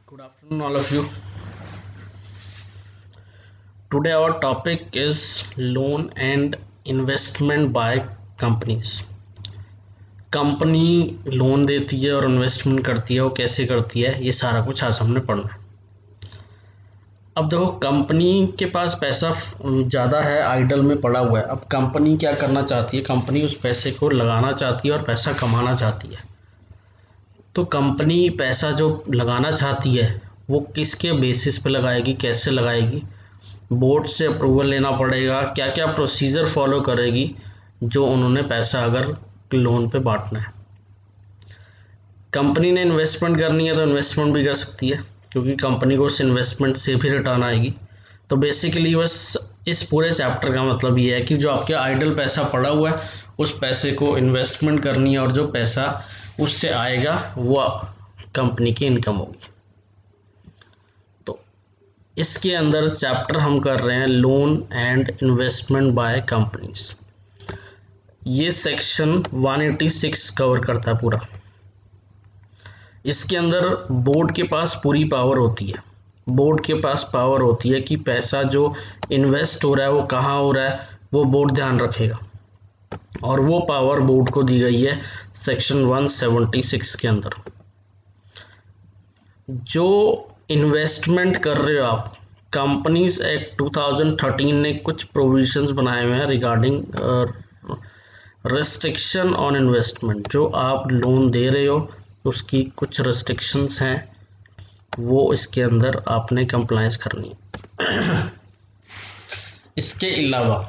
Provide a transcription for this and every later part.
Good afternoon, all of you. Today, our topic is loan and investment by companies. Company loan देती है और investment करती है, वो कैसे करती है, ये सारा कुछ आज हमने पढ़ना है। अब देखो, कंपनी के पास पैसा ज़्यादा है, आइडल में पड़ा हुआ है। अब कंपनी क्या करना चाहती है? कंपनी उस पैसे को लगाना चाहती है और पैसा कमाना चाहती है। तो कंपनी पैसा जो लगाना चाहती है वो किसके बेसिस पे लगाएगी, कैसे लगाएगी? बोर्ड से अप्रूवल लेना पड़ेगा, क्या क्या प्रोसीजर फॉलो करेगी जो उन्होंने पैसा अगर लोन पे बांटना है। कंपनी ने इन्वेस्टमेंट करनी है तो इन्वेस्टमेंट भी कर सकती है, क्योंकि कंपनी को उस इन्वेस्टमेंट से भी रिटर्न आएगी। तो बेसिकली बस इस पूरे चैप्टर का मतलब ये है कि जो आपके आइडल पैसा पड़ा हुआ है उस पैसे को इन्वेस्टमेंट करनी है, और जो पैसा उससे आएगा वो कंपनी की इनकम होगी। तो इसके अंदर चैप्टर हम कर रहे हैं loan and investment by companies. ये सेक्शन 186 कवर करता है पूरा। इसके अंदर बोर्ड के पास पूरी पावर होती है। बोर्ड के पास पावर होती है कि पैसा जो इन्वेस्ट हो रहा है वो कहाँ हो रहा है, वो बोर्ड ध्यान रखेगा। और वो पावर बोर्ड को दी गई है सेक्शन 176 के अंदर। जो इन्वेस्टमेंट कर रहे हो आप, कंपनीज एक्ट 2013 ने कुछ प्रोविजंस बनाए हुए हैं रिगार्डिंग रेस्ट्रिक्शन ऑन इन्वेस्टमेंट। जो आप लोन दे रहे हो उसकी कुछ रेस्ट्रिक्शंस हैं, वो इसके अंदर आपने कंप्लायंस करनी है। इसके अलावा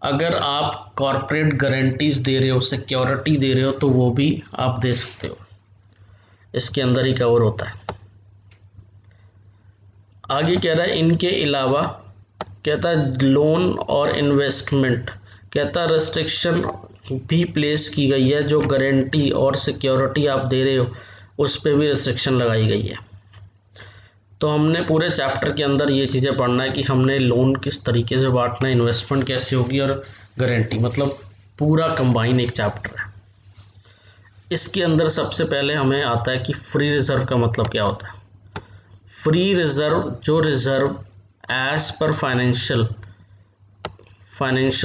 अगर आप कॉरपोरेट गारंटीज दे रहे हो, सिक्योरिटी दे रहे हो, तो वो भी आप दे सकते हो, इसके अंदर ही कवर होता है। आगे कह रहा है इनके अलावा, कहता है लोन और इन्वेस्टमेंट, कहता है रेस्ट्रिक्शन भी प्लेस की गई है। जो गारंटी और सिक्योरिटी आप दे रहे हो उस पर भी रेस्ट्रिक्शन लगाई गई है। तो हमने पूरे चैप्टर के अंदर ये चीज़ें पढ़ना है कि हमने लोन किस तरीके से बांटना है, इन्वेस्टमेंट कैसे होगी, और गारंटी, मतलब पूरा कंबाइन एक चैप्टर है। इसके अंदर सबसे पहले हमें आता है कि फ्री रिजर्व का मतलब क्या होता है। फ्री रिजर्व, जो reserve as per financial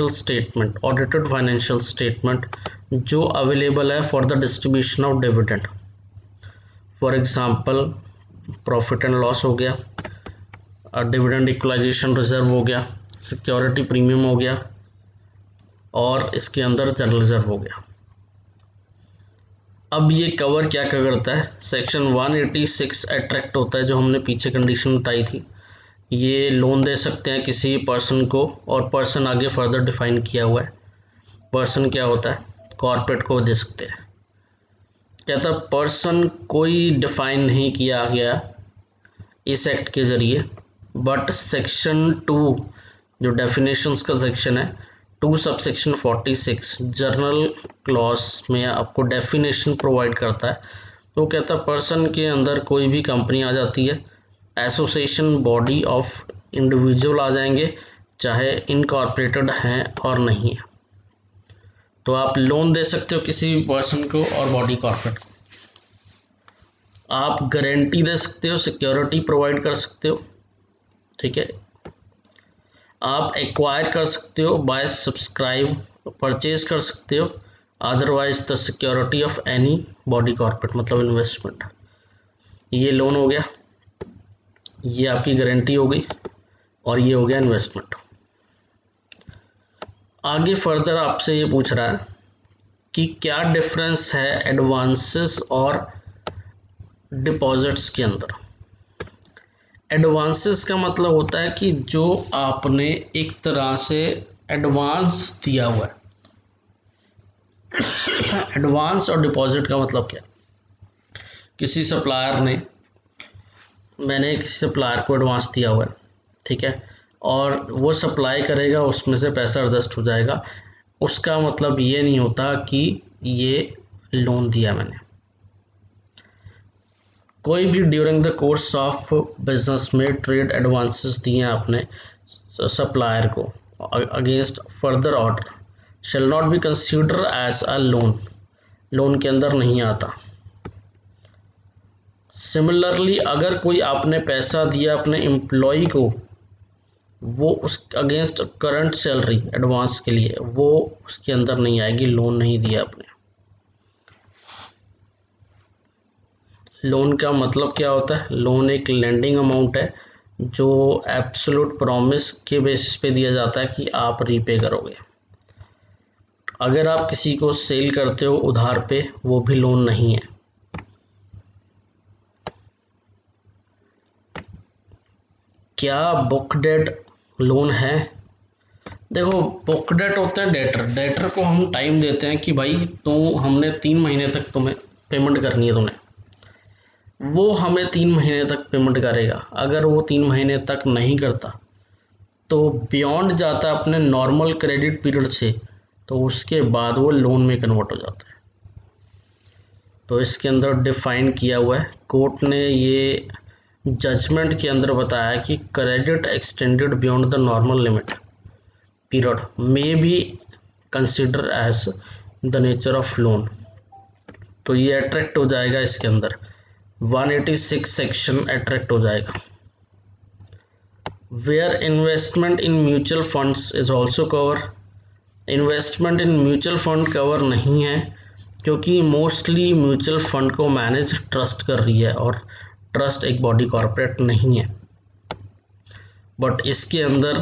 statement, audited financial statement, जो अवेलेबल है for the distribution of dividend. For example profit and loss हो गया, डिविडेंड इक्वलाइजेशन रिजर्व हो गया, सिक्योरिटी प्रीमियम हो गया, और इसके अंदर जनरल रिजर्व हो गया। अब ये कवर क्या क्या करता है? सेक्शन 186 अट्रैक्ट होता है, जो हमने पीछे कंडीशन बताई थी। ये लोन दे सकते हैं किसी पर्सन को, और पर्सन आगे फर्दर डिफाइन किया हुआ है। पर्सन क्या होता है? कॉर्पोरेट को दे सकते हैं। कहता पर्सन कोई डिफाइन नहीं किया गया इस एक्ट के ज़रिए, बट सेक्शन 2 जो डेफिनेशंस का सेक्शन है, 2 सबसेक्शन 46 जर्नल क्लॉज में आपको डेफिनेशन प्रोवाइड करता है। तो कहता है पर्सन के अंदर कोई भी कंपनी आ जाती है, एसोसिएशन, बॉडी ऑफ इंडिविजुअल आ जाएंगे, चाहे इनकॉर्पोरेटेड हैं और नहीं है। तो आप लोन दे सकते हो किसी भी पर्सन को और बॉडी कॉर्पोरेट को। आप गारंटी दे सकते हो, सिक्योरिटी प्रोवाइड कर सकते हो, ठीक है। आप एक्वायर कर सकते हो, बाय सब्सक्राइब, परचेज कर सकते हो, otherwise the security of any body corporate, मतलब इन्वेस्टमेंट। ये लोन हो गया, ये आपकी गारंटी हो गई, और ये हो गया इन्वेस्टमेंट। आगे फर्दर आपसे ये पूछ रहा है कि क्या डिफरेंस है एडवांसेस और डिपॉजिट्स के अंदर। एडवांसेस का मतलब होता है कि जो आपने एक तरह से एडवांस दिया हुआ है। एडवांस और डिपॉजिट का मतलब क्या? किसी सप्लायर ने, मैंने किसी सप्लायर को एडवांस दिया हुआ है, ठीक है, और वो सप्लाई करेगा, उसमें से पैसा एडजस्ट हो जाएगा। उसका मतलब ये नहीं होता कि ये लोन दिया मैंने। कोई भी during the course of business में ट्रेड एडवांसेस दिए आपने सप्लायर को against further order, shall not be consider as a loan, loan के अंदर नहीं आता। सिमिलरली अगर कोई आपने पैसा दिया अपने एम्प्लॉय को, वो उस अगेंस्ट करंट सैलरी एडवांस के लिए, वो उसके अंदर नहीं आएगी, लोन नहीं दिया आपने। लोन का मतलब क्या होता है? लोन एक लेंडिंग अमाउंट है जो एब्सोल्यूट प्रॉमिस के बेसिस पे दिया जाता है कि आप रीपे करोगे। अगर आप किसी को सेल करते हो उधार पे, वो भी लोन नहीं है। क्या बुक डेट लोन है? देखो, बुक डेट होता है डेटर। डेटर को हम टाइम देते हैं कि भाई तो हमने 3 महीने तक तुम्हें पेमेंट करनी है तुम्हें, वो हमें 3 महीने तक पेमेंट करेगा। अगर वो 3 महीने तक नहीं करता तो बियॉन्ड जाता है अपने नॉर्मल क्रेडिट पीरियड से, तो उसके बाद वो लोन में कन्वर्ट हो जाता है। तो इसके अंदर डिफाइन किया हुआ है, कोर्ट ने ये जजमेंट के अंदर बताया कि credit extended beyond the normal limit period may be consider as the nature of loan. तो ये अट्रैक्ट हो जाएगा, इसके अंदर 186 सेक्शन अट्रैक्ट हो जाएगा। Where investment in mutual funds is also cover. Investment in mutual fund cover नहीं है, क्योंकि मोस्टली म्यूचुअल फंड को मैनेज ट्रस्ट कर रही है और ट्रस्ट एक बॉडी कॉर्पोरेट नहीं है। बट इसके अंदर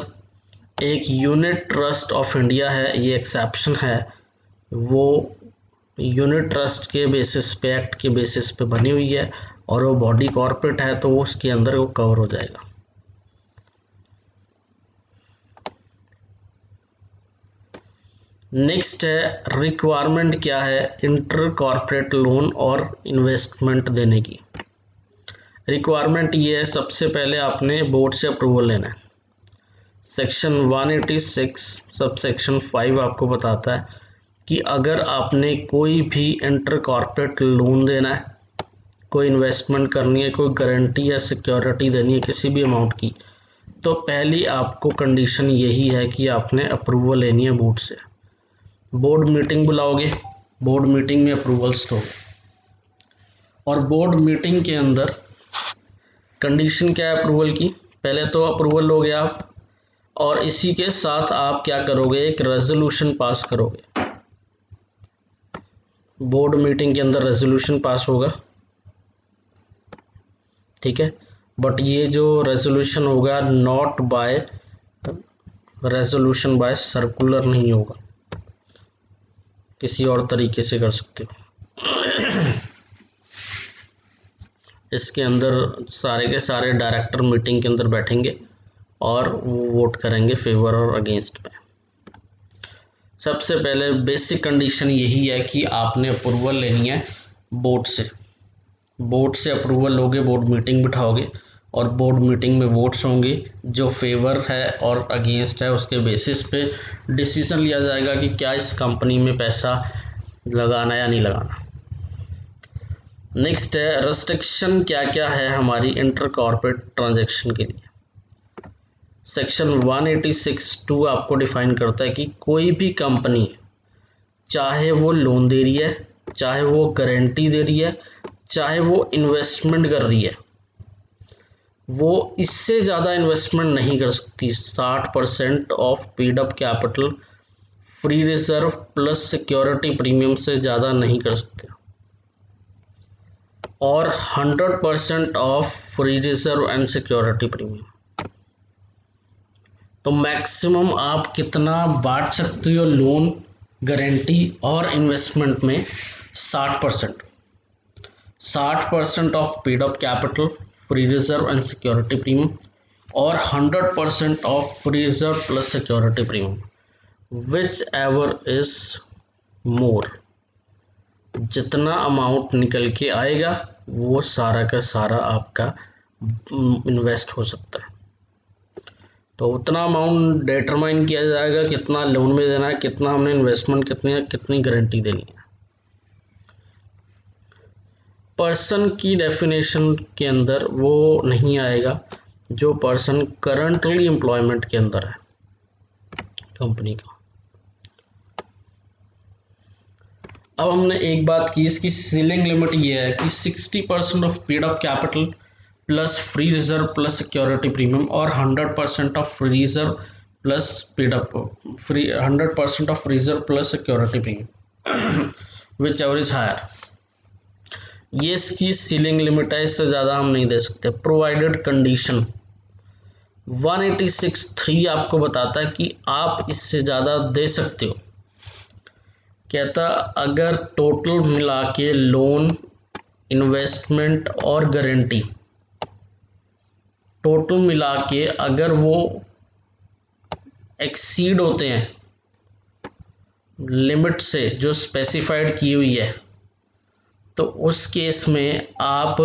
एक यूनिट ट्रस्ट ऑफ इंडिया है, ये एक्सेप्शन है। वो यूनिट ट्रस्ट के बेसिस पे, एक्ट के बेसिस पे बनी हुई है और वो बॉडी कॉर्पोरेट है, तो उसके अंदर वो कवर हो जाएगा। नेक्स्ट है रिक्वायरमेंट क्या है इंटर कॉर्पोरेट लोन और इन्वेस्टमेंट देने की। रिक्वायरमेंट ये है, सबसे पहले आपने बोर्ड से अप्रूवल लेना है। सेक्शन 186 सब सेक्शन 5 आपको बताता है कि अगर आपने कोई भी इंटर कॉर्पोरेट लोन देना है, कोई इन्वेस्टमेंट करनी है, कोई गारंटी या सिक्योरिटी देनी है किसी भी अमाउंट की, तो पहली आपको कंडीशन यही है कि आपने अप्रूवल लेनी है बोर्ड से। बोर्ड मीटिंग बुलाओगे, बोर्ड मीटिंग में अप्रूवल्स दोगे, और बोर्ड मीटिंग के अंदर कंडीशन क्या है अप्रूवल की? पहले तो अप्रूवल लोगे आप, और इसी के साथ आप क्या करोगे, एक रेजोल्यूशन पास करोगे। बोर्ड मीटिंग के अंदर रेजोल्यूशन पास होगा, ठीक है। बट ये जो रेजोल्यूशन होगा, not by resolution by circular नहीं होगा, किसी और तरीके से कर सकते हो। इसके अंदर सारे के सारे डायरेक्टर मीटिंग के अंदर बैठेंगे और वो वोट करेंगे फेवर और अगेंस्ट पे। सबसे पहले बेसिक कंडीशन यही है कि आपने अप्रूवल लेनी है बोर्ड से। बोर्ड से अप्रूवल लोगे, बोर्ड मीटिंग बिठाओगे और बोर्ड मीटिंग में वोट्स होंगे। जो फेवर है और अगेंस्ट है उसके बेसिस पे डिसीजन लिया जाएगा कि क्या इस कंपनी में पैसा लगाना या नहीं लगाना। नेक्स्ट है रेस्ट्रिक्शन क्या क्या है हमारी इंटर कॉर्पोरेट ट्रांजैक्शन के लिए। सेक्शन 186(2) आपको डिफाइन करता है कि कोई भी कंपनी, चाहे वो लोन दे रही है, चाहे वो गारंटी दे रही है, चाहे वो इन्वेस्टमेंट कर रही है, वो इससे ज़्यादा इन्वेस्टमेंट नहीं कर सकती। 60% of paid up capital free reserve plus security premium से ज़्यादा नहीं कर सकते, और 100% of free reserve and security premium. तो मैक्सिमम आप कितना बांट सकते हो लोन, गारंटी और इन्वेस्टमेंट में? 60%। 60% of paid up capital free reserve and security premium, और 100% of free reserve plus security premium, whichever is more. जितना अमाउंट निकल के आएगा वो सारा का सारा आपका इन्वेस्ट हो सकता है। तो उतना अमाउंट डिटरमाइन किया जाएगा, कितना लोन में देना है, कितना हमने इन्वेस्टमेंट, कितनी गारंटी देनी है। पर्सन की डेफिनेशन के अंदर वो नहीं आएगा जो पर्सन करंटली एम्प्लॉयमेंट के अंदर है कंपनी का। अब हमने एक बात की, इसकी सीलिंग लिमिट ये है कि 60% of paid up capital plus free reserve plus security premium, और 100% of reserve plus paid up free 100% of reserve plus security premium whichever is higher. ये इसकी सीलिंग लिमिट है, इससे ज़्यादा हम नहीं दे सकते। प्रोवाइडेड कंडीशन 186(3) आपको बताता है कि आप इससे ज़्यादा दे सकते हो। कहता अगर टोटल मिला के लोन, इन्वेस्टमेंट और गारंटी टोटल मिला के अगर वो एक्सीड होते हैं लिमिट से जो स्पेसिफाइड की हुई है, तो उस केस में आप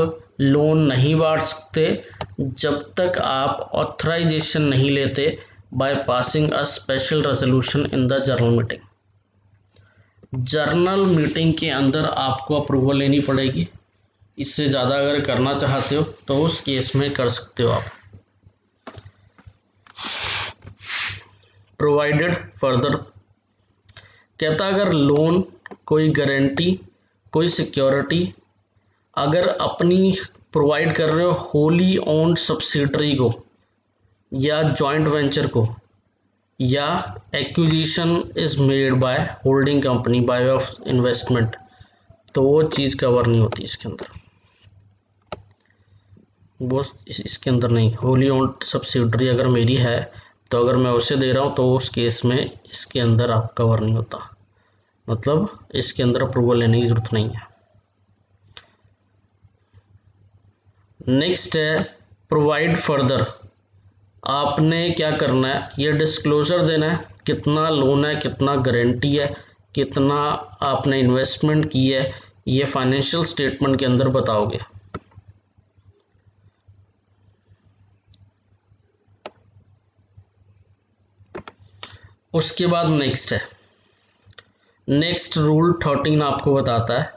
लोन नहीं बांट सकते जब तक आप ऑथराइजेशन नहीं लेते by passing a special resolution in the general meeting. Journal meeting के अंदर आपको अप्रूवल लेनी पड़ेगी। इससे ज़्यादा अगर करना चाहते हो तो उस केस में कर सकते हो आप। प्रोवाइडेड फर्दर कहता अगर लोन, कोई गारंटी, कोई सिक्योरिटी अगर अपनी प्रोवाइड कर रहे हो होली ओन्ड सब्सिडरी को या जॉइंट वेंचर को, या acquisition is made by holding company by of investment, तो वो चीज़ कवर नहीं होती इसके अंदर, वो इसके अंदर नहीं। होली ओन्ड सब्सिडरी अगर मेरी है तो अगर मैं उसे दे रहा हूँ तो उस केस में इसके अंदर आप कवर नहीं होता, मतलब इसके अंदर अप्रूवल लेने की ज़रूरत नहीं है। नेक्स्ट है प्रोवाइड फर्दर। आपने क्या करना है, ये डिस्क्लोजर देना है कितना लोन है, कितना गारंटी है, कितना आपने इन्वेस्टमेंट की है, ये फाइनेंशियल स्टेटमेंट के अंदर बताओगे। उसके बाद नेक्स्ट है, नेक्स्ट रूल 13 आपको बताता है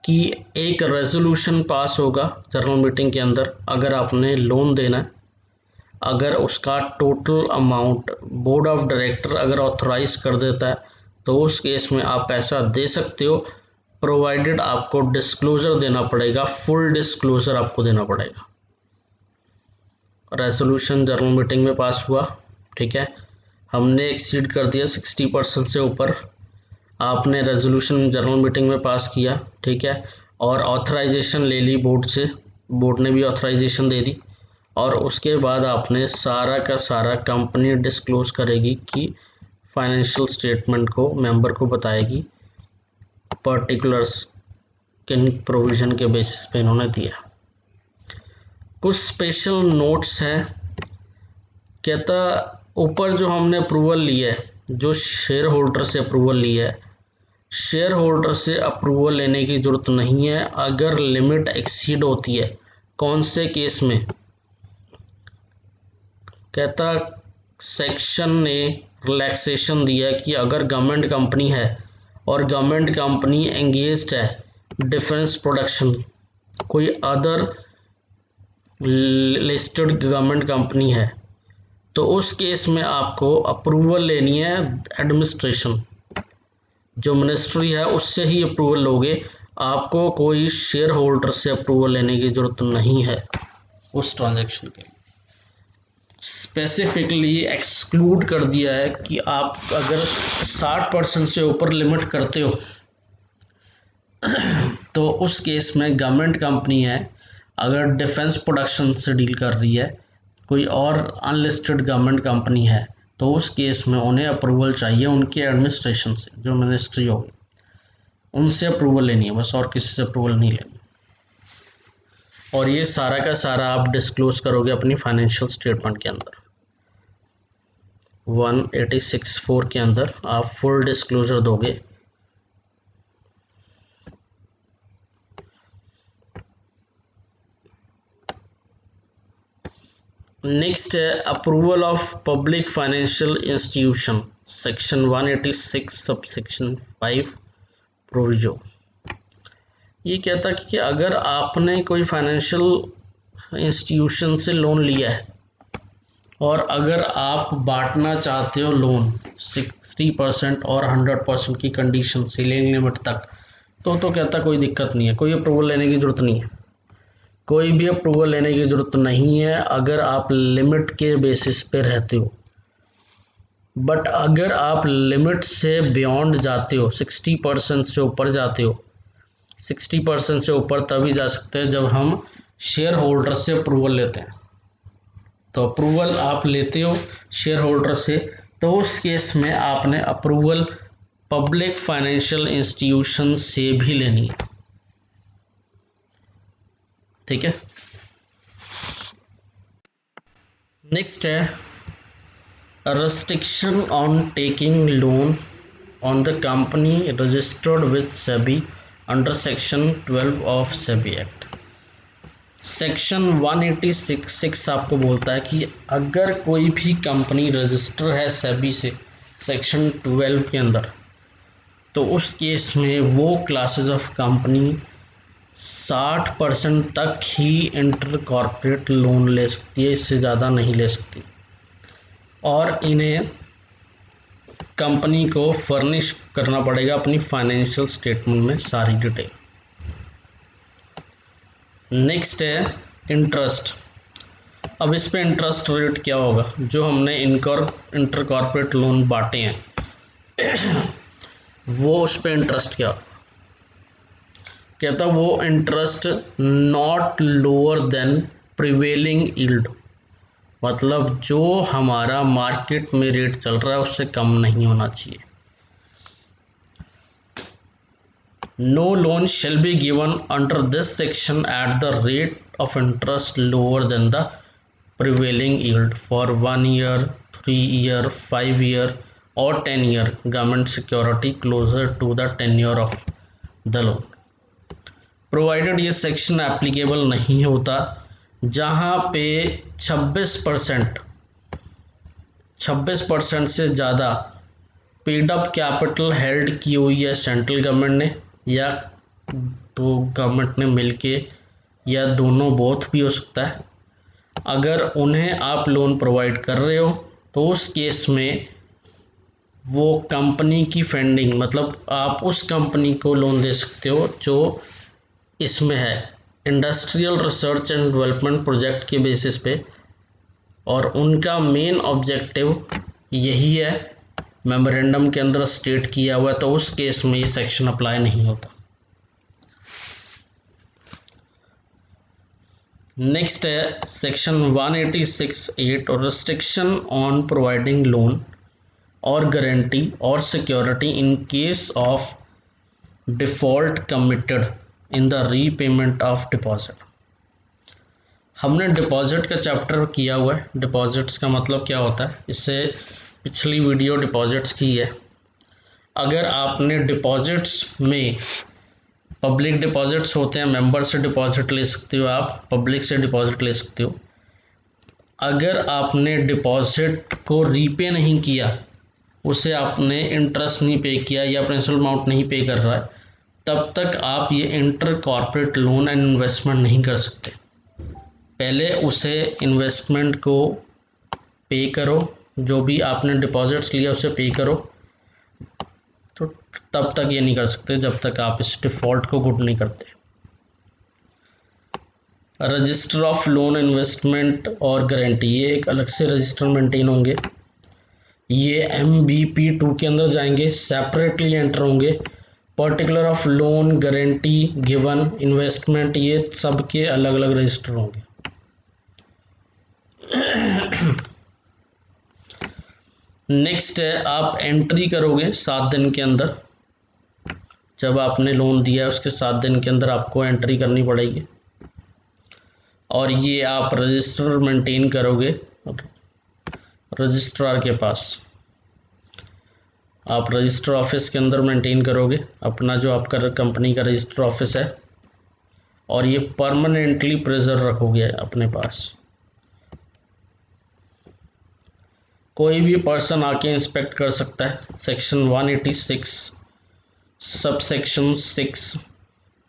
कि एक रेजोल्यूशन पास होगा जनरल मीटिंग के अंदर अगर आपने लोन देना है, अगर उसका total amount board of director अगर ऑथराइज कर देता है तो उस केस में आप पैसा दे सकते हो, प्रोवाइडेड आपको डिस्क्लोजर देना पड़ेगा, फुल डिस्क्लोजर आपको देना पड़ेगा। रेजोल्यूशन जनरल मीटिंग में पास हुआ, ठीक है, हमने एक्सीड कर दिया 60% से ऊपर, आपने रेजोल्यूशन जनरल मीटिंग में पास किया, ठीक है, और ऑथराइजेशन ले ली बोर्ड से, बोर्ड ने भी ऑथराइजेशन दे दी, और उसके बाद आपने सारा का सारा कंपनी डिस्क्लोज करेगी कि फाइनेंशियल स्टेटमेंट को मेंबर को बताएगी पर्टिकुलर्स किन प्रोविज़न के बेसिस पे इन्होंने दिया। कुछ स्पेशल नोट्स हैं। कहता ऊपर जो हमने अप्रूवल लिया है, जो शेयर होल्डर से अप्रूवल लिया है, शेयर होल्डर से अप्रूवल लेने की ज़रूरत नहीं है अगर लिमिट एक्सीड होती है। कौन से केस में? कहता सेक्शन ने रिलैक्सेशन दिया कि अगर गवर्नमेंट कंपनी है और गवर्नमेंट कंपनी एंगेज्ड है डिफेंस प्रोडक्शन, कोई अदर लिस्टेड गवर्नमेंट कंपनी है, तो उस केस में आपको अप्रूवल लेनी है एडमिनिस्ट्रेशन, जो मिनिस्ट्री है उससे ही अप्रूवल लोगे, आपको कोई शेयर होल्डर से अप्रूवल लेने की ज़रूरत नहीं है उस ट्रांजैक्शन के। स्पेसिफिकली एक्सक्लूड कर दिया है कि आप अगर 60% से ऊपर लिमिट करते हो तो उस केस में गवर्नमेंट कंपनी है, अगर डिफेंस प्रोडक्शन से डील कर रही है, कोई और अनलिस्टेड गवर्नमेंट कंपनी है, तो उस केस में उन्हें अप्रूवल चाहिए उनके एडमिनिस्ट्रेशन से, जो मिनिस्ट्री होगी उनसे अप्रूवल लेनी है बस, और किसी से अप्रूवल नहीं लेनी। और ये सारा का सारा आप डिस्क्लोज करोगे अपनी फाइनेंशियल स्टेटमेंट के अंदर। 186(4) के अंदर आप फुल डिस्क्लोजर दोगे। नेक्स्ट है approval of public financial institution, section 186 sub section 5 proviso. ये कहता है कि अगर आपने कोई फाइनेंशियल इंस्टीट्यूशन से लोन लिया है और अगर आप बांटना चाहते हो लोन 60% और 100% की कंडीशन, सीलिंग लिमिट तक, तो कहता कोई दिक्कत नहीं है, कोई अप्रूवल लेने की ज़रूरत नहीं है, कोई भी अप्रूवल लेने की ज़रूरत नहीं है अगर आप लिमिट के बेसिस पे रहते हो। बट अगर आप लिमिट से बियॉन्ड जाते हो, 60% से ऊपर जाते हो, 60% से ऊपर तभी जा सकते हैं जब हम शेयर होल्डर से अप्रूवल लेते हैं। तो अप्रूवल आप लेते हो शेयर होल्डर से, तो उस केस में आपने अप्रूवल पब्लिक फाइनेंशियल इंस्टीट्यूशन से भी लेनी है। ठीक है। नेक्स्ट है restriction on taking loan on the company registered with SEBI under section 12 of SEBI Act। Section 186 आपको बोलता है कि अगर कोई भी कंपनी रजिस्टर है सेबी से सेक्शन 12 के अंदर, तो उस केस में वो क्लासेस ऑफ कंपनी 60% तक ही इंटर कॉर्पोरेट लोन ले सकती है, इससे ज़्यादा नहीं ले सकती। और इन्हें कंपनी को फर्निश करना पड़ेगा अपनी फाइनेंशियल स्टेटमेंट में सारी डिटेल। नेक्स्ट है इंटरेस्ट। अब इस पे इंटरेस्ट रेट क्या होगा, जो हमने इंटर कॉर्पोरेट लोन बांटे हैं वो उस पे इंटरेस्ट क्या होगा। कहता वो interest not lower than prevailing yield, मतलब जो हमारा मार्केट में रेट चल रहा है उससे कम नहीं होना चाहिए। No loan shall be given under this section at the rate of interest lower than the prevailing yield for 1 year, 3 year, 5 year और 10 year government security closer to the tenure of the loan, provided ये section applicable नहीं होता जहाँ पे 26% से ज़्यादा paid up capital held की हुई है सेंट्रल गवर्नमेंट ने या तो गवर्नमेंट ने मिलके, या दोनों बोथ भी हो सकता है। अगर उन्हें आप लोन प्रोवाइड कर रहे हो तो उस केस में वो कंपनी की फंडिंग, मतलब आप उस कंपनी को लोन दे सकते हो जो इसमें है industrial research and development project के बेसिस पे, और उनका मेन ऑब्जेक्टिव यही है, मेमोरेंडम के अंदर स्टेट किया हुआ है, तो उस केस में ये सेक्शन अप्लाई नहीं होता। नेक्स्ट है सेक्शन 186(8) और रिस्ट्रिक्शन ऑन प्रोवाइडिंग लोन और गारंटी और security in case of default committed in the repayment of deposit. हमने डिपॉजिट का चैप्टर किया हुआ है। डिपॉजिट्स का मतलब क्या होता है, इससे पिछली वीडियो डिपॉजिट्स की है। अगर आपने डिपॉजिट्स में पब्लिक डिपॉजिट्स होते हैं, मेंबर से डिपॉजिट ले सकते हो आप, पब्लिक से डिपॉजिट ले सकते हो। अगर आपने डिपॉजिट को रीपे नहीं किया, उसे आपने इंटरेस्ट नहीं पे किया या प्रिंसिपल अमाउंट नहीं पे कर रहा है, तब तक आप ये inter corporate loan and investment नहीं कर सकते। पहले उसे इन्वेस्टमेंट को पे करो, जो भी आपने डिपॉजिट्स लिया उसे पे करो, तो तब तक ये नहीं कर सकते जब तक आप इस डिफ़ॉल्ट को गुड नहीं करते। रजिस्टर ऑफ लोन इन्वेस्टमेंट और गारंटी, ये एक अलग से रजिस्टर मेंटेन होंगे, ये MBP2 के अंदर जाएंगे, सेपरेटली एंटर होंगे। Particular of loan, guarantee, given, investment, ये सब के अलग अलग रजिस्टर होंगे। नेक्स्ट है आप एंट्री करोगे 7 दिन के अंदर, जब आपने लोन दिया है उसके 7 दिन के अंदर आपको एंट्री करनी पड़ेगी, और ये आप रजिस्टर मेंटेन करोगे रजिस्ट्रार के पास। आप रजिस्टर ऑफिस के अंदर मेंटेन करोगे अपना जो आपका कंपनी का रजिस्टर ऑफिस है, और ये परमानेंटली प्रिजर्व रखोगे अपने पास। कोई भी पर्सन आके इंस्पेक्ट कर सकता है। सेक्शन 186 सब सेक्शन 6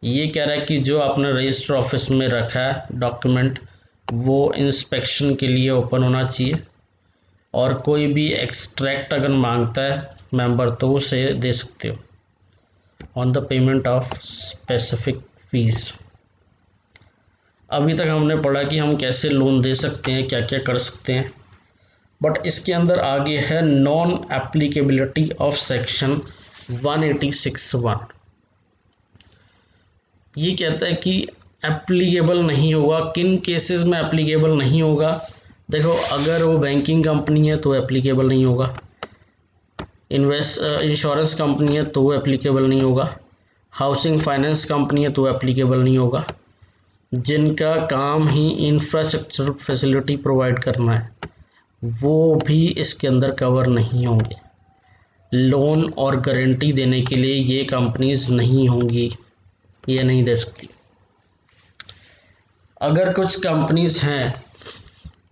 ये कह रहा है कि जो आपने रजिस्टर ऑफिस में रखा है डॉक्यूमेंट, वो इंस्पेक्शन के लिए ओपन होना चाहिए, और कोई भी एक्सट्रैक्ट अगर मांगता है मेंबर तो उसे दे सकते हो। On the payment of specific fees. अभी तक हमने पढ़ा कि हम कैसे लोन दे सकते हैं, क्या क्या कर सकते हैं, बट इसके अंदर आगे है नॉन एप्लीकेबिलिटी ऑफ सेक्शन 186(1). ये कहता है कि एप्लीकेबल नहीं होगा। किन केसेस में एप्लीकेबल नहीं होगा? देखो, अगर वो बैंकिंग कंपनी है तो एप्लीकेबल नहीं होगा, इंश्योरेंस कंपनी है तो वो एप्लीकेबल नहीं होगा, हाउसिंग फाइनेंस कंपनी है तो एप्लीकेबल नहीं होगा, जिनका काम ही इंफ्रास्ट्रक्चर फैसिलिटी प्रोवाइड करना है वो भी इसके अंदर कवर नहीं होंगे। लोन और गारंटी देने के लिए ये कंपनीज नहीं होंगी, ये नहीं दे सकती। अगर कुछ कंपनीज हैं,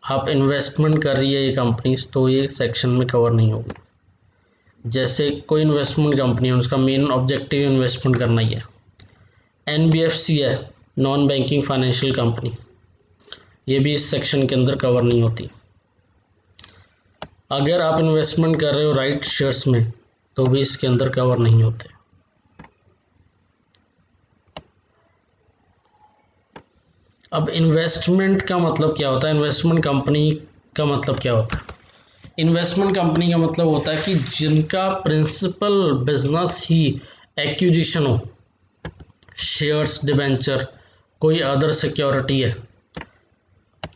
आप इन्वेस्टमेंट कर रही है ये कंपनीज, तो ये सेक्शन में कवर नहीं होगी। जैसे कोई इन्वेस्टमेंट कंपनी है, उसका मेन ऑब्जेक्टिव इन्वेस्टमेंट करना ही है। NBFC है, नॉन बैंकिंग फाइनेंशियल कंपनी, ये भी इस सेक्शन के अंदर कवर नहीं होती। अगर आप इन्वेस्टमेंट कर रहे हो राइट शेयर्स में तो भी इसके अंदर कवर नहीं होते। अब इन्वेस्टमेंट का मतलब क्या होता है? इन्वेस्टमेंट कंपनी का मतलब क्या होता है? इन्वेस्टमेंट कंपनी का मतलब होता है कि जिनका प्रिंसिपल बिजनेस ही एक्विजिशन हो, शेयर्स, डिबेंचर, कोई अदर सिक्योरिटी है।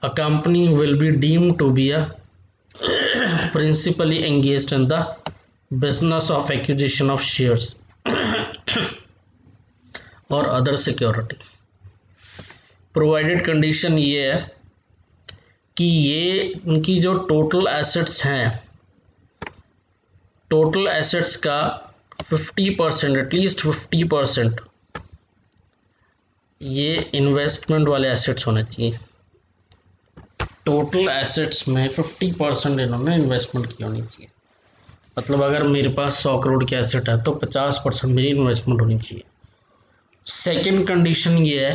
A company will be deemed to be a principally engaged in the business of acquisition of shares और अदर सिक्योरिटी। प्रोवाइडेड कंडीशन ये है कि ये उनकी जो टोटल एसेट्स हैं, टोटल एसेट्स का 50%, एटलीस्ट 50% ये इन्वेस्टमेंट वाले एसेट्स होने चाहिए। टोटल एसेट्स में 50% इन्होंने इन्वेस्टमेंट की होनी चाहिए। मतलब अगर मेरे पास 100 करोड़ की एसेट है तो 50% मेरी इन्वेस्टमेंट होनी चाहिए। सेकंड कंडीशन ये है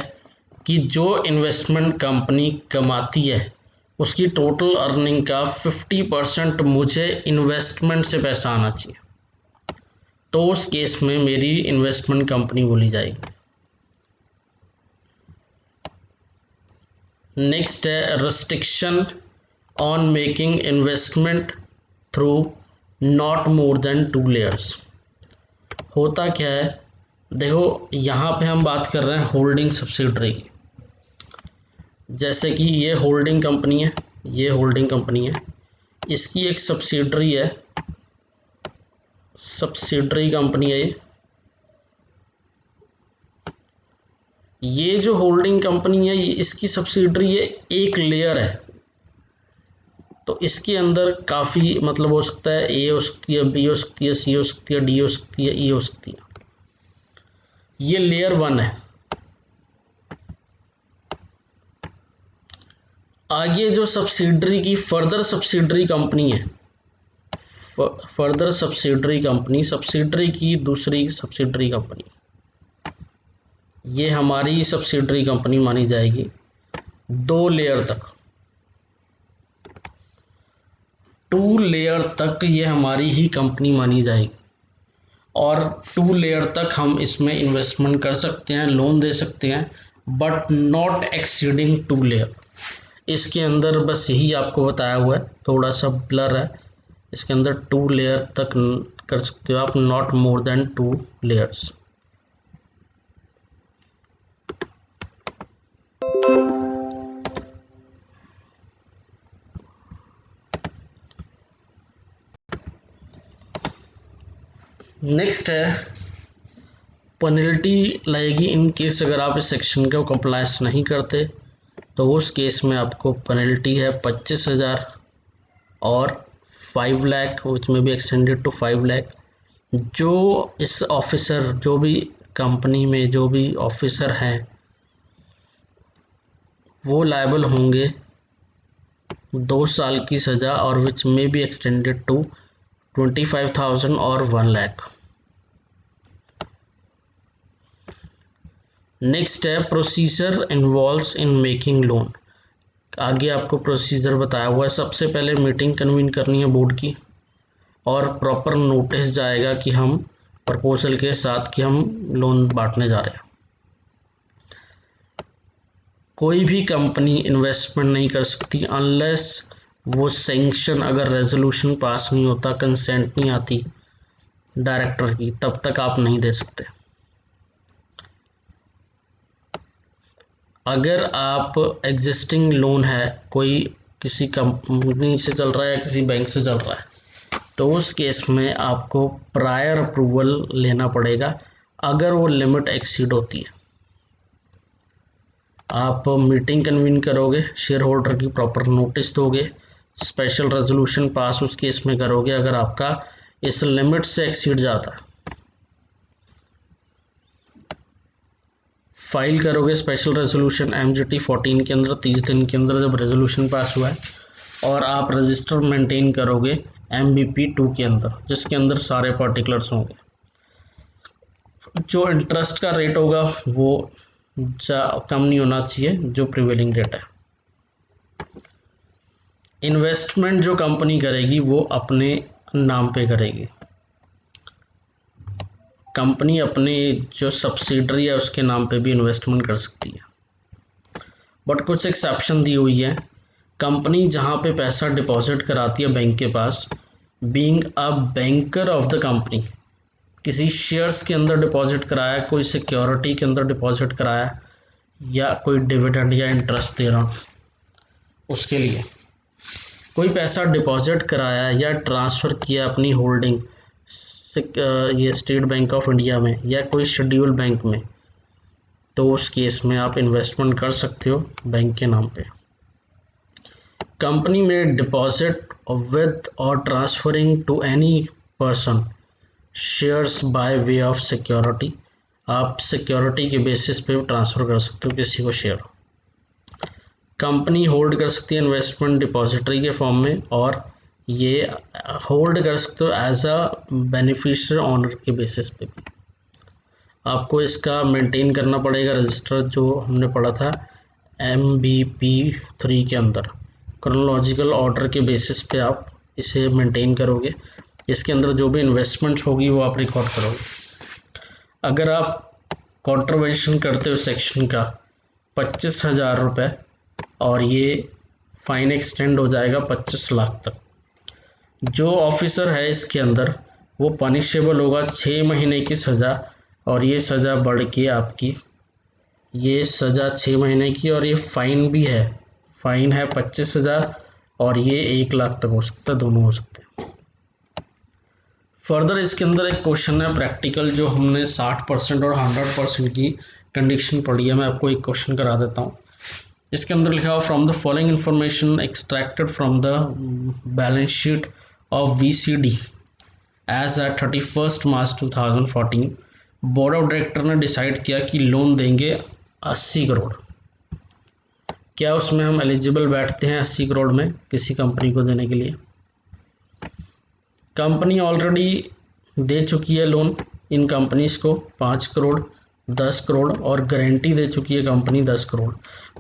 कि जो इन्वेस्टमेंट कंपनी कमाती है उसकी टोटल अर्निंग का 50% मुझे इन्वेस्टमेंट से पैसा आना चाहिए, तो उस केस में मेरी इन्वेस्टमेंट कंपनी बोली जाएगी। नेक्स्ट है restriction on making investment through not more than 2 layers. होता क्या है? देखो, यहाँ पे हम बात कर रहे हैं होल्डिंग सब्सिडरी की। जैसे कि ये होल्डिंग कंपनी है, ये होल्डिंग कंपनी है, इसकी एक सब्सिडरी है, सब्सिडरी कंपनी है ये जो होल्डिंग कंपनी है, ये इसकी सब्सिडरी है, एक लेयर है। तो इसके अंदर काफ़ी मतलब हो सकता है, ए हो सकती है, बी हो सकती है, सी हो सकती है, डी हो सकती है, ई हो सकती है। ये लेयर 1 है। आगे जो सब्सिडरी की फर्दर सब्सिडरी कंपनी है, फर्दर सब्सिडरी कंपनी, सब्सिडरी की दूसरी सब्सिडरी कंपनी, ये हमारी सब्सिडरी कंपनी मानी जाएगी 2 लेयर तक। 2 लेयर तक ये हमारी ही कंपनी मानी जाएगी और 2 लेयर तक हम इसमें इन्वेस्टमेंट कर सकते हैं, लोन दे सकते हैं, बट नॉट एक्सीडिंग 2 लेयर। इसके अंदर बस यही आपको बताया हुआ है, थोड़ा सा ब्लर है। इसके अंदर 2 लेयर तक कर सकते हो आप, not more than 2 layers. Next है पेनल्टी लगेगी इन केस अगर आप इस सेक्शन का कंप्लायंस नहीं करते, तो उस केस में आपको पेनल्टी है 25,000 और 5 लाख, विच में भी एक्सटेंडेड टू 5 लाख। जो इस ऑफिसर, जो भी कंपनी में जो भी ऑफिसर हैं, वो लायबल होंगे 2 साल की सज़ा और विच में भी एक्सटेंडेड टू 25,000 और 1 लाख। नेक्स्ट है procedure involves in making loan. आगे आपको प्रोसीजर बताया हुआ है। सबसे पहले मीटिंग कन्वीन करनी है बोर्ड की और प्रॉपर नोटिस जाएगा कि हम प्रपोजल के साथ कि हम लोन बांटने जा रहे हैं। कोई भी कंपनी इन्वेस्टमेंट नहीं कर सकती अनलेस वो सैंक्शन, अगर रेजोल्यूशन पास नहीं होता, कंसेंट नहीं आती डायरेक्टर की, तब तक आप नहीं दे सकते। अगर आप एग्जिस्टिंग लोन है, कोई किसी कंपनी से चल रहा है या किसी बैंक से चल रहा है, तो उस केस में आपको प्रायर अप्रूवल लेना पड़ेगा अगर वो लिमिट एक्सीड होती है। आप मीटिंग कन्वीन करोगे, शेयर होल्डर की प्रॉपर नोटिस दोगे, स्पेशल रेजोल्यूशन पास उस केस में करोगे अगर आपका इस लिमिट से एक्सीड जाता है। फाइल करोगे स्पेशल रेजोल्यूशन MGT 14 के अंदर, 30 दिन के अंदर जब रेजोल्यूशन पास हुआ है, और आप रजिस्टर मेंटेन करोगे MBP 2 के अंदर, जिसके अंदर सारे पर्टिकुलर्स होंगे। जो इंटरेस्ट का रेट होगा वो कम नहीं होना चाहिए जो प्रिवेलिंग रेट है। इन्वेस्टमेंट जो कंपनी करेगी वो अपने नाम पे करेगी। कंपनी अपने जो सब्सिडरी है उसके नाम पे भी इन्वेस्टमेंट कर सकती है, बट कुछ एक्सेप्शन दी हुई है। कंपनी जहाँ पे पैसा डिपॉजिट कराती है बैंक के पास, being a banker of the company, किसी शेयर्स के अंदर डिपॉजिट कराया, कोई सिक्योरिटी के अंदर डिपॉजिट कराया, या कोई डिविडेंड या इंटरेस्ट दे रहा, उसके लिए कोई पैसा डिपॉजिट कराया या ट्रांसफ़र किया अपनी होल्डिंग ये स्टेट बैंक ऑफ इंडिया में या कोई शेड्यूल बैंक में, तो उस केस में आप इन्वेस्टमेंट कर सकते हो बैंक के नाम पे। कंपनी में डिपॉजिट विद और transferring to any person shares by way of security, आप सिक्योरिटी के बेसिस पे ट्रांसफ़र कर सकते हो किसी को शेयर। कंपनी होल्ड कर सकती है इन्वेस्टमेंट डिपॉजिटरी के फॉर्म में, और ये होल्ड कर सकते हो एज अ बेनिफिशियरी ऑनर के बेसिस पे भी। आपको इसका मेंटेन करना पड़ेगा रजिस्टर, जो हमने पढ़ा था MBP 3 के अंदर, क्रोनोलॉजिकल ऑर्डर के बेसिस पे आप इसे मेंटेन करोगे। इसके अंदर जो भी इन्वेस्टमेंट्स होगी वो आप रिकॉर्ड करोगे। अगर आप कॉन्ट्रीब्यूशन करते हो सेक्शन का 25,000 रुपये, और ये फाइन एक्सटेंड हो जाएगा 25 लाख तक। जो ऑफिसर है इसके अंदर वो पनिशेबल होगा 6 महीने की सज़ा, और ये सज़ा बढ़ के आपकी, ये सज़ा 6 महीने की, और ये फ़ाइन भी है, फ़ाइन है 25,000 और ये 1 लाख तक हो सकता है, दोनों हो सकते हैं। फर्दर इसके अंदर एक क्वेश्चन है प्रैक्टिकल, जो हमने 60% और 100% की कंडीशन पढ़ी है, मैं आपको एक क्वेश्चन करा देता हूँ। इसके अंदर लिखा हुआ from the following information extracted from the balance sheet of VCD as at 31 March 2014, board of director ने डिसाइड किया कि लोन देंगे 80 करोड़। क्या उसमें हम एलिजिबल बैठते हैं 80 करोड़ में किसी कंपनी को देने के लिए? कंपनी ऑलरेडी दे चुकी है लोन इन कंपनीज को 5 करोड़, 10 करोड़, और गारंटी दे चुकी है कंपनी 10 करोड़,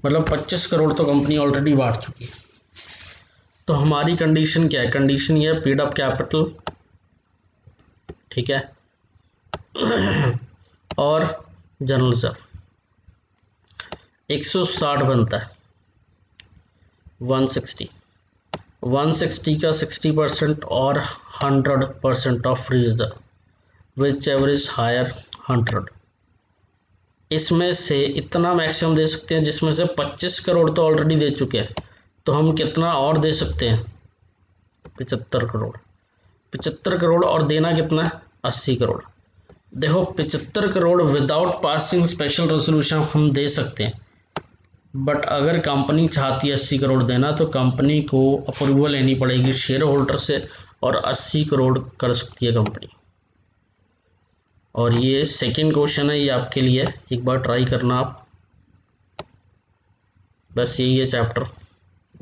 मतलब 25 करोड़ तो कंपनी ऑलरेडी बांट चुकी है। तो हमारी कंडीशन क्या है? कंडीशन ये है पेड अप कैपिटल, ठीक है, और जनरल रिजर्व 160 बनता है 160 का 60% और 100% of free reserve whichever is higher 100। इसमें से इतना मैक्सिमम दे सकते हैं जिसमें से 25 करोड़ तो ऑलरेडी दे चुके हैं, तो हम कितना और दे सकते हैं? 75 करोड़। 75 करोड़ और देना कितना? 80 करोड़। देखो 75 crore without passing special resolution हम दे सकते हैं, बट अगर कंपनी चाहती है 80 करोड़ देना तो कंपनी को अप्रूवल लेनी पड़ेगी शेयर होल्डर से, और 80 करोड़ कर सकती है कंपनी। और ये सेकंड क्वेश्चन है, ये आपके लिए एक बार ट्राई करना आप, बस यही है चैप्टर।